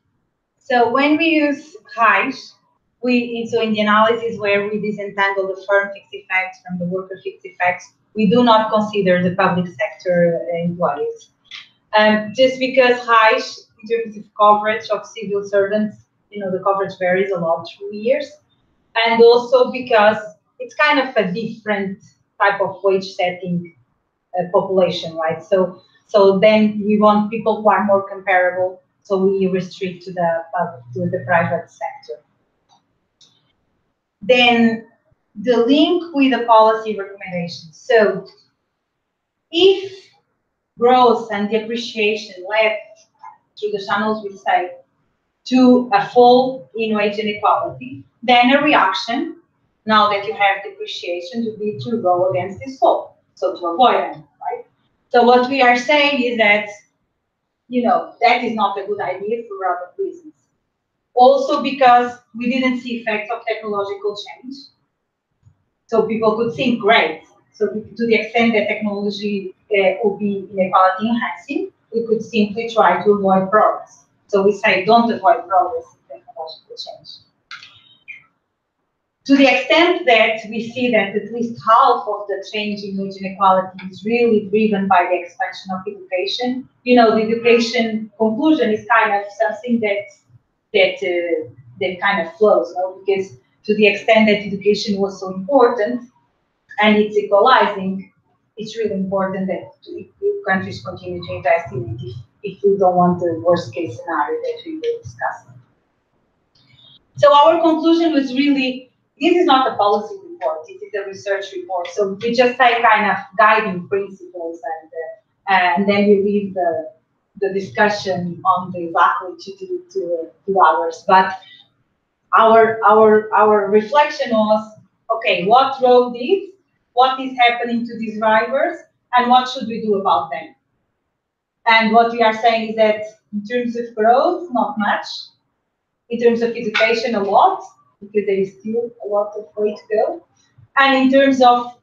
So when we use HIGE, so in the analysis where we disentangle the firm fixed effects from the worker fixed effects, we do not consider the public sector employees. Just because HIGE, in terms of coverage of civil servants, the coverage varies a lot through years, and also because it's kind of a different type of wage setting population, right? So then we want people who are more comparable, so we restrict to the private sector. Then the link with the policy recommendations. So if growth and depreciation led through the channels we say to a fall in wage inequality, then a reaction, now that you have depreciation, would be to go against this fall, so to avoid them, right? So what we are saying is that, that is not a good idea for other reasons. Also because we didn't see effects of technological change. So people could think, great. So to the extent that technology will be inequality enhancing, we could simply try to avoid progress. So we say, don't avoid progress in technological change. To the extent that we see that at least half of the change in wage inequality is really driven by the expansion of education, the education conclusion is kind of something that kind of flows, because to the extent that education was so important and it's equalizing, it's really important that countries continue to invest in it if we don't want the worst case scenario that we were discussing. So our conclusion was really, this is not a policy report, it is a research report. So we just say kind of guiding principles and then we leave the discussion on the exactly to others. But our reflection was, okay, what drove this? What is happening to these drivers? And what should we do about them? And what we are saying is that in terms of growth, not much. In terms of education, a lot, because there is still a lot of way to go. And in terms of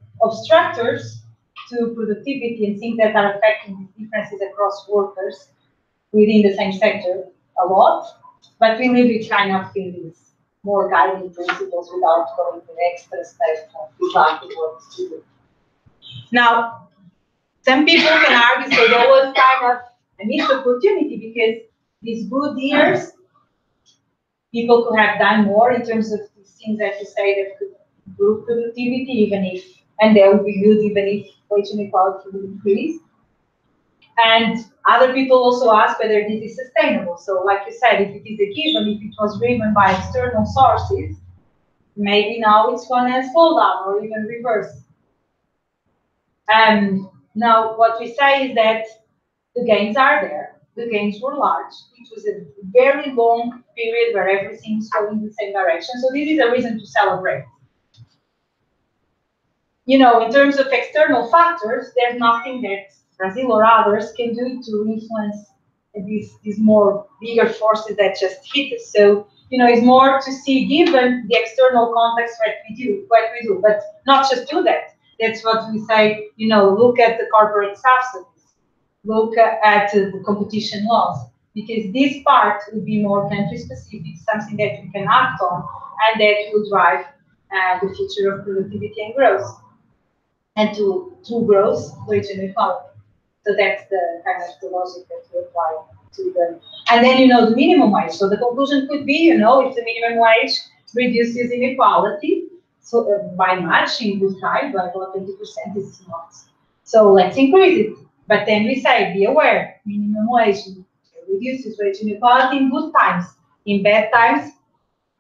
structures to productivity and things that are affecting these differences across workers within the same sector, a lot. But we leave it kind of in these more guiding principles without going to the extra step of exactly what to do. Now, some people can argue, so there was kind of a missed opportunity because these good years, people could have done more in terms of these things that you say that could improve productivity, and they would be good even if wage inequality would increase. And other people also ask whether this is sustainable. So like you said, if it is a given, if it was driven by external sources, maybe now it's going to slow down or even reverse. Now what we say is that the gains are there. The gains were large. It was a very long period where everything is going in the same direction. So this is a reason to celebrate. you know, in terms of external factors, there's nothing that Brazil or others can do to influence these more bigger forces that just hit us. So, you know, it's more to see, given the external context, what we do, but not just do that. That's what we say, you know, look at the corporate subsidies, look at the competition laws, because this part will be more country specific, something that we can act on, and that will drive the future of productivity and growth. And through growth, wage inequality. So that's the kind of the logic that we apply to them. And then, you know, the minimum wage. So the conclusion could be, you know, if the minimum wage reduces inequality, so by much in good time, but 20% is not. So let's increase it. But then we say, be aware, minimum wage reduces wage inequality in good times. In bad times,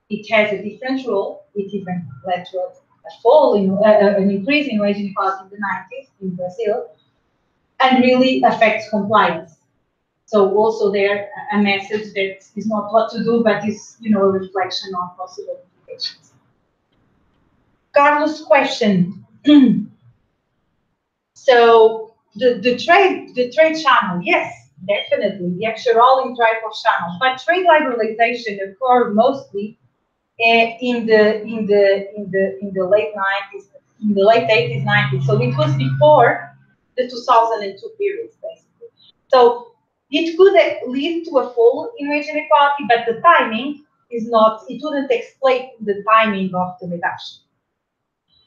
it has a different role. It even led to a fall in an increase in wage inequality in the 90s in Brazil, and really affects compliance. So also there a message that is not what to do, but is, you know, a reflection on possible implications. Carlos' question. So the trade channel, yes, definitely the actual rolling type of channel, but trade liberalization occurred mostly in the late 90s, in the late 80s, 90s. So it was before the 2002 periods, basically. So it could lead to a fall in wage inequality, but the timing is not, it wouldn't explain the timing of the reduction.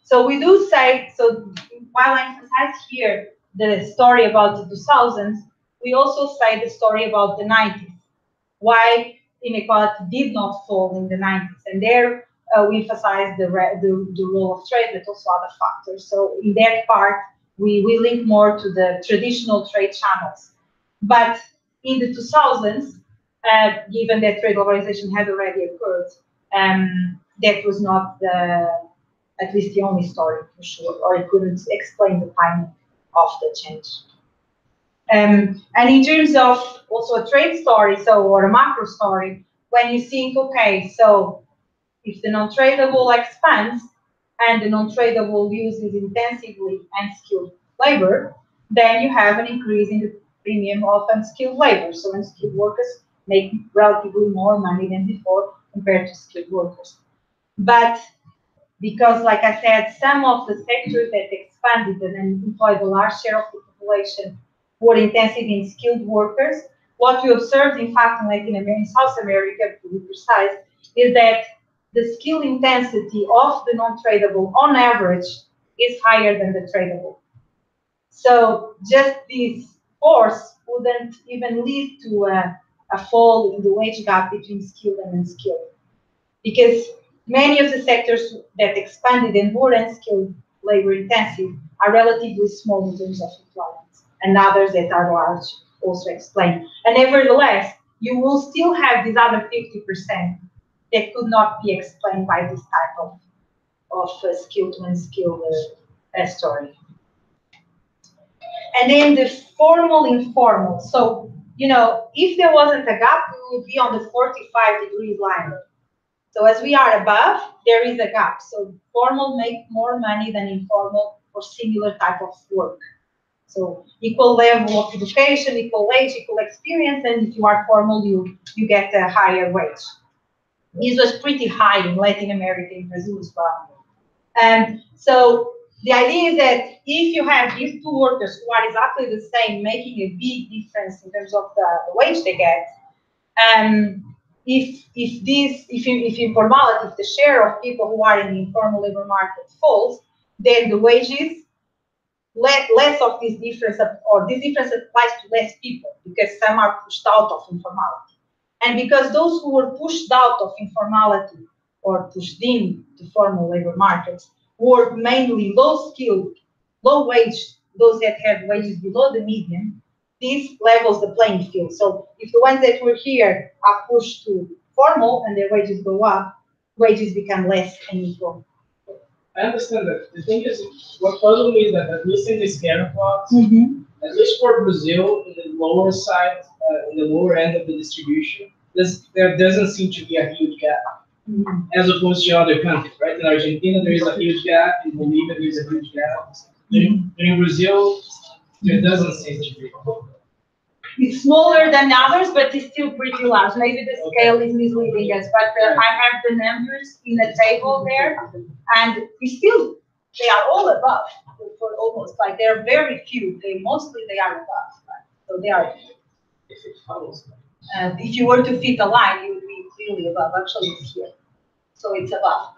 So we do say, so while I emphasize here the story about the 2000s, we also say the story about the 90s. Why inequality did not fall in the 90s. And there we emphasize the role of trade, but also other factors. So in that part, we link more to the traditional trade channels. But in the 2000s, given that trade liberalization had already occurred, that was not at least the only story for sure, or it couldn't explain the timing of the change. And in terms of also a trade story, or a macro story, when you think, okay, so if the non-tradable expands and the non-tradable uses intensively unskilled labor, then you have an increase in the premium of unskilled labor. So unskilled workers make relatively more money than before compared to skilled workers. But because, like I said, some of the sectors that expanded and employed a large share of the population were intensive in skilled workers, what we observed, in fact, in Latin America, in South America, to be precise, is that the skill intensity of the non-tradable, on average, is higher than the tradable. So just this force wouldn't even lead to a fall in the wage gap between skilled and unskilled, because many of the sectors that expanded and were unskilled labor intensive are relatively small in terms of employment, and others that are large also explain. And nevertheless, you will still have these other 50% that could not be explained by this type of skilled to unskilled story. And then the formal informal. So, you know, if there wasn't a gap, we would be on the 45 degrees line. So as we are above, there is a gap. So formal make more money than informal for similar type of work. So equal level of education, equal wage, equal experience, and if you are formal, you get a higher wage. This was pretty high in Latin America, in Brazil as well. And so the idea is that if you have these two workers who are exactly the same, making a big difference in terms of the wage they get, if informality, if the share of people who are in the informal labor market falls, then the wages, less of this difference, or this difference applies to less people, because some are pushed out of informality. And because those who were pushed out of informality or pushed in to formal labor markets were mainly low-skilled, low-wage, those that have wages below the median, this levels the playing field. So if the ones that were here are pushed to formal and their wages go up, wages become less unequal. I understand that. The thing is, what puzzles me is that at least in the scatter plots, at least for Brazil, in the lower side, in the lower end of the distribution, there doesn't seem to be a huge gap. as opposed to other countries, right? In Argentina, there is a huge gap. In Bolivia, there is a huge gap. In Brazil, there doesn't seem to be. It's smaller than others, but it's still pretty large. Maybe the scale is misleading us, but I have the numbers in a table there, and they are all above, for almost, like they're very few. They are above, right? So they are. If it follows. If you were to fit a line, you would be clearly above. Actually, it's here, so it's above.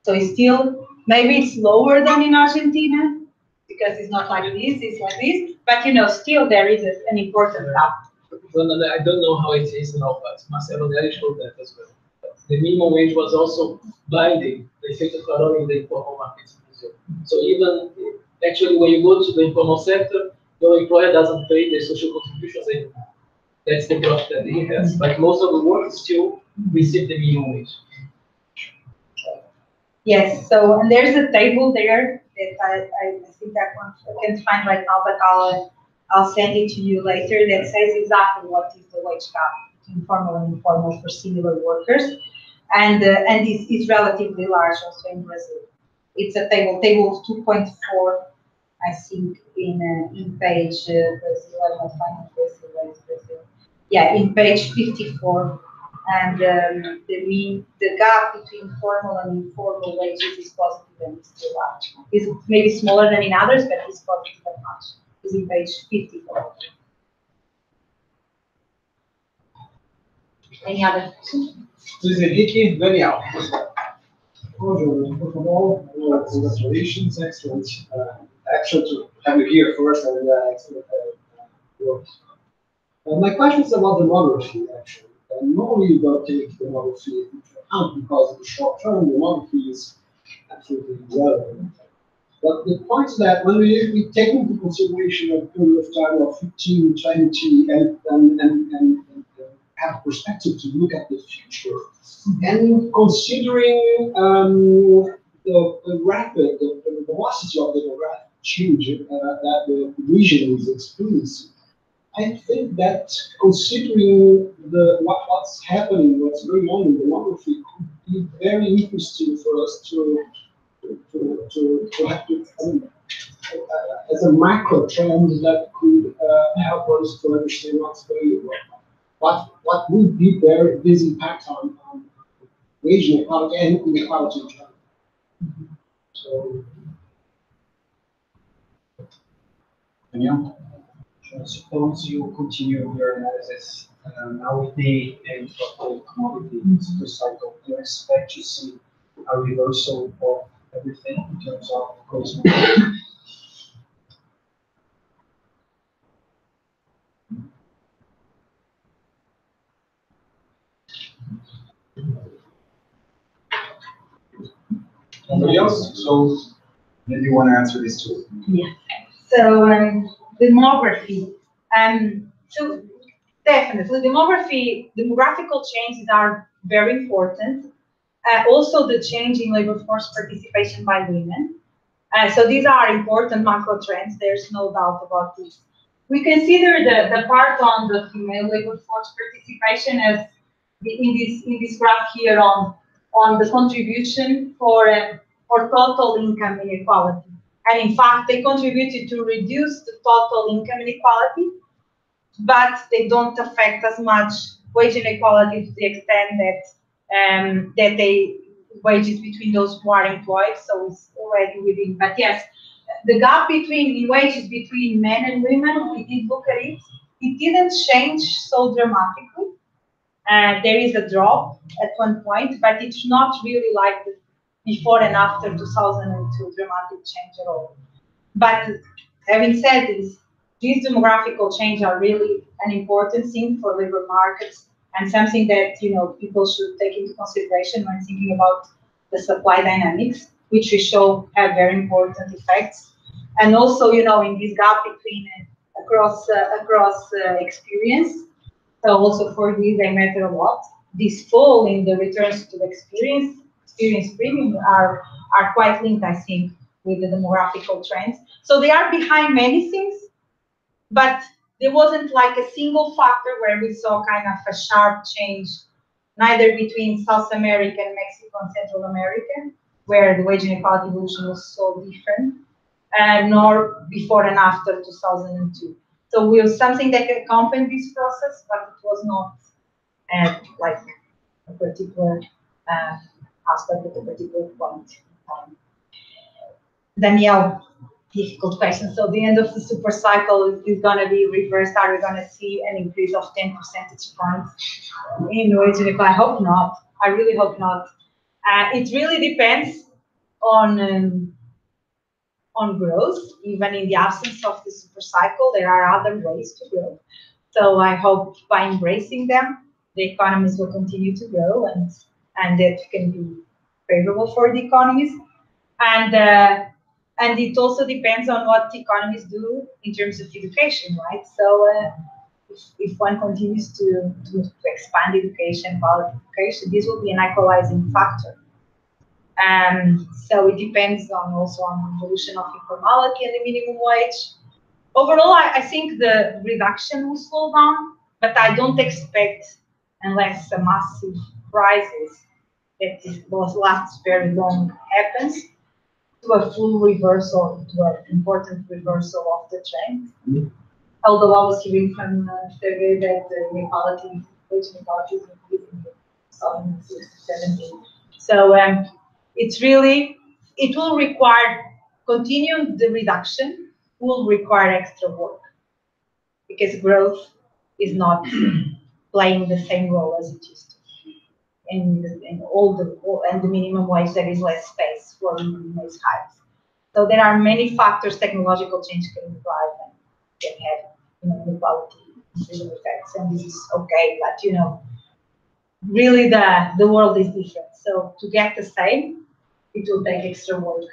So it's still, maybe it's lower than in Argentina, because it's not like this, it's like this, but still there is an important gap. I don't know how it is now, but Marcelo Neri showed that as well. The minimum wage was also binding the effect of not in the informal markets in Brazil. So even, actually, when you go to the informal sector, your employer doesn't pay the social contributions anymore. That's the profit that he has. But most of the workers still receive the minimum wage. Yes, so, and there's a table there that I think that one I can't find right now, but I'll send it to you later, that says exactly what is the wage gap between formal and informal for similar workers. And it's relatively large also in Brazil. It's a table 2.4, I think, in page, Brazil, I'm not finding Brazil. Yeah, in page 54. And the gap between formal and informal wages is positive and it's still large. It's maybe smaller than in others, but it's positive that much. It's in page 54. Any other questions? Please, Henrique, Daniel. Bonjour, first of all, congratulations, excellent action to have you here first, and excellent work. My question is about demography, actually. Normally, you don't take demography into account because in the short term, demography is absolutely irrelevant. But the point is that when we take into consideration a period of time of 15, 20, and have perspective to look at the future, and considering the rapid, the velocity of the demographic change that the region is experiencing, I think that considering what's happening, what's going on in demography, could be very interesting for us to have as a macro trend that could help us to understand what's going on. What would be this impact on wage inequality and inequality in general? So, Daniel? Suppose you continue your analysis now with the end of the commodity super cycle. Do you expect to see a reversal of everything in terms of gross margin? Anybody else? So maybe you want to answer these two. Yeah. So demography. So definitely demographical changes are very important. Also the change in labor force participation by women. So these are important macro trends. There's no doubt about this. We consider the part on the female labor force participation as in this graph here on the contribution for total income inequality. And in fact, they contributed to reduce the total income inequality, but they don't affect as much wage inequality to the extent that they wages between those who are employed. So it's already within. But yes, the gap between wages between men and women, we did look at it. It didn't change so dramatically. There is a drop at one point, but it's not really like the before and after 2002 dramatic change at all. But having said this, these demographical changes are really an important thing for labor markets and something that people should take into consideration when thinking about the supply dynamics, which we show have very important effects. And also, in this gap between across experience. So also for these, they matter a lot. This fall in the returns to the experience premium are quite linked, I think, with the demographical trends. So they are behind many things, but there wasn't like a single factor where we saw kind of a sharp change neither between South America and Mexico and Central America, where the wage inequality evolution was so different, nor before and after 2002. So we have something that accompanied this process, but it was not like a particular aspect at a particular point. Danielle, difficult question. So the end of the super cycle is going to be reversed. Are we going to see an increase of 10 percentage points in wage inequality? I hope not. I really hope not. It really depends on growth. Even in the absence of the super cycle, there are other ways to grow. So I hope by embracing them, the economies will continue to grow, and that can be favorable for the economies. And it also depends on what the economies do in terms of education, right? So if one continues to expand education, quality education, this will be an equalizing factor. So it depends also on the evolution of informality and the minimum wage. Overall, I think the reduction will slow down, but I don't expect, unless a massive crisis that lasts very long happens, to a full reversal, to an important reversal of the trend. Mm-hmm. Although I was hearing from Sergei that the inequality, wage inequality is increasing in 2017. So it will require, continuing the reduction will require extra work, because growth is not playing the same role as it used to. And the minimum wage, there is less space for minimum wage hikes. So there are many factors technological change can drive and can have inequality effects, and this is okay. But really the world is different. So to get the same, it will take extra work.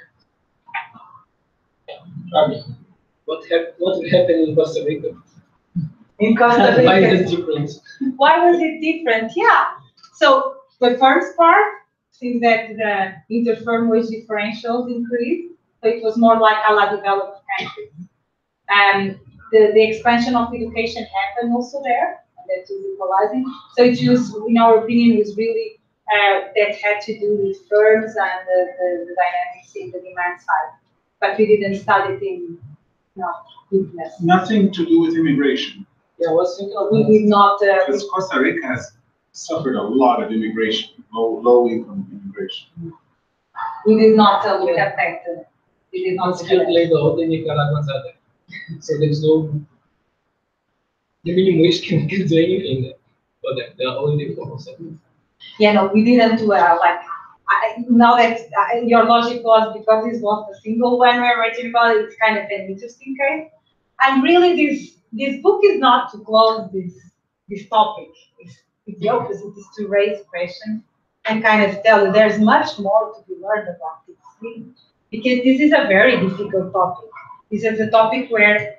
What will happen in Costa Rica? In Costa Rica, why is it different? Why was it different? Yeah. So the first part, since that the inter-firm wage differentials increased, so it was more like a la developed countries. And the expansion of education happened also there, and that is equalizing. So it was, in our opinion, was really that had to do with firms and the dynamics in the demand side. But we didn't study it in deepness. Nothing to do with immigration. Yeah, what's thinking of we did not. Because Costa Rica has suffered a lot of immigration, low-income immigration. We did not look at that. We did not skilled labor, all the Nicaraguans are there. So there's no. The minimum wage can do anything there for them. They are only for themselves. Yeah, no, we didn't do now that your logic was because this was the single one where wage inequality, it's kind of an interesting case. And really, this book is not to close this topic. It's the opposite. It's to raise questions and kind of tell you there's much more to be learned about this thing, because this is a very difficult topic. This is a topic where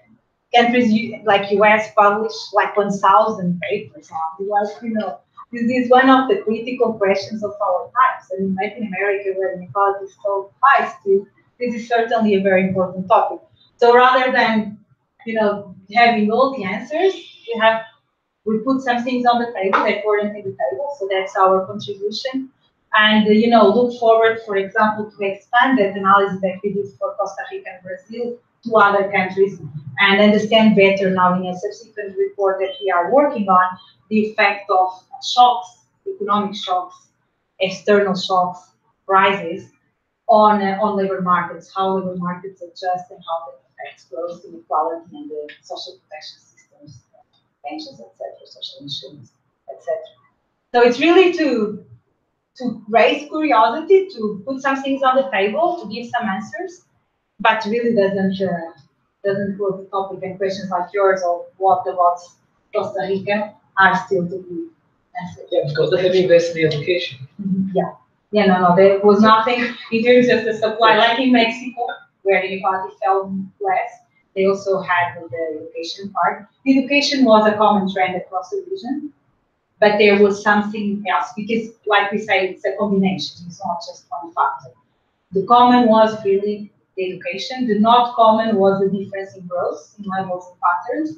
countries like US publish like 1,000 papers on. This is one of the critical questions of our times. And in Latin America, where inequality is so high still, this is certainly a very important topic. So rather than having all the answers, we put some things on the table that weren't in the table. So that's our contribution. And look forward, for example, to expand that analysis that we did for Costa Rica and Brazil to other countries, and understand better now in a subsequent report that we are working on the effect of shocks, economic shocks, external shocks, crises on labor markets, how labor markets adjust and how that affects growth, inequality, and the social protection systems, pensions, etc., social insurance, etc. So it's really to raise curiosity, to put some things on the table, to give some answers, but really doesn't put the topic and questions like yours or what about Costa Rica are still to be answered. Yeah, because they have invested in education. Mm-hmm. Yeah, no, there was nothing in terms of the supply, like in Mexico, where inequality fell less. They also had the education part. The education was a common trend across the region, but there was something else, because, like we say, it's a combination. It's not just one factor. The common was really the education. The not common was the difference in growth, in levels and patterns.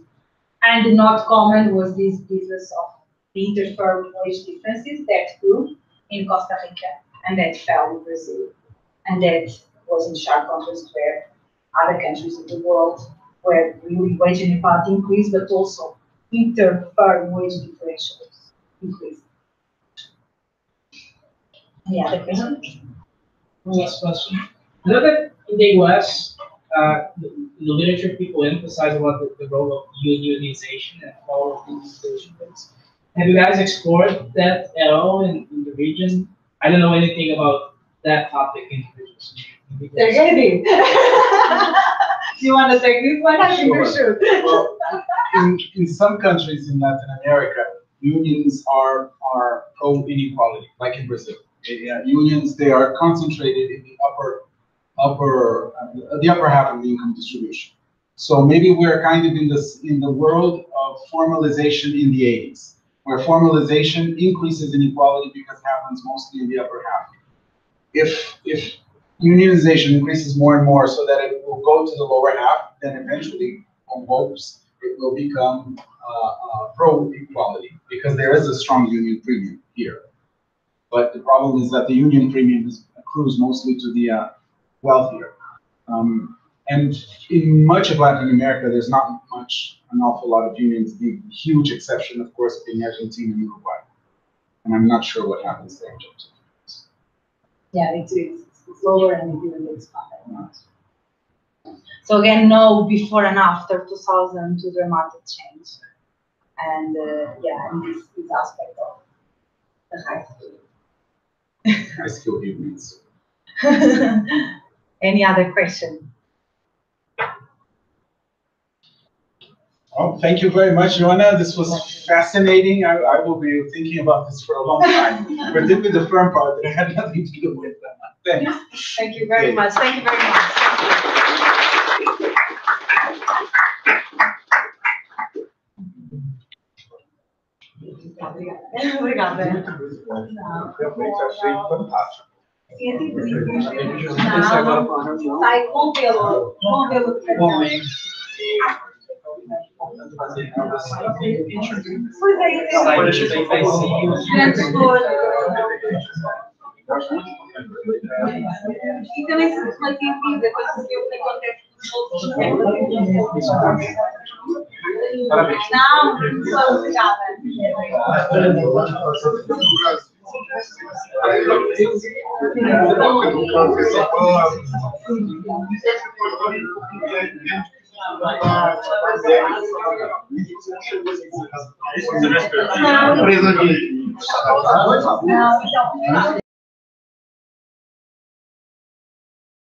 And the not common was this business of the inter-firm wage differences that grew in Costa Rica and that fell in Brazil. And that was in sharp contrast where other countries in the world where really wage inequality increased, but also inter-firm wage differentials increased. Any other questions? Last question. I know that in the US, in the literature, people emphasize about the role of unionization and all of these things. Have you guys explored that at all in the region? I don't know anything about that topic in the region. Sergei, do you want to take this one? I think you should. Well, in some countries in Latin America, unions are pro-inequality, like in Brazil. Unions, they are concentrated in the upper half of the income distribution. So maybe we're kind of in the world of formalization in the 80s, where formalization increases inequality because it happens mostly in the upper half. If unionization increases more and more so that it will go to the lower half, then eventually, on hopes, it will become pro-equality because there is a strong union premium here. But the problem is that the union premium accrues mostly to the wealthier. And in much of Latin America, there's not an awful lot of unions. The huge exception, of course, being Argentina and Uruguay. And I'm not sure what happens there in terms of. Yeah, it's lower and it's higher. So again, no before and after 2002 dramatic change. And yeah, and this aspect of the high school. High school unions. Any other question? Well, thank you very much, Joana. This was fascinating. I will be thinking about this for a long time. Particularly the firm part that had nothing to do with that. Thanks. Thank you very much. Thank you very much. Obrigada. Realmente achei fantástico. Sai com pelo. Pois é, e também se refletir em vida, para saber o que acontece nos outros. Parabéns. Não, só obrigada. Não, então.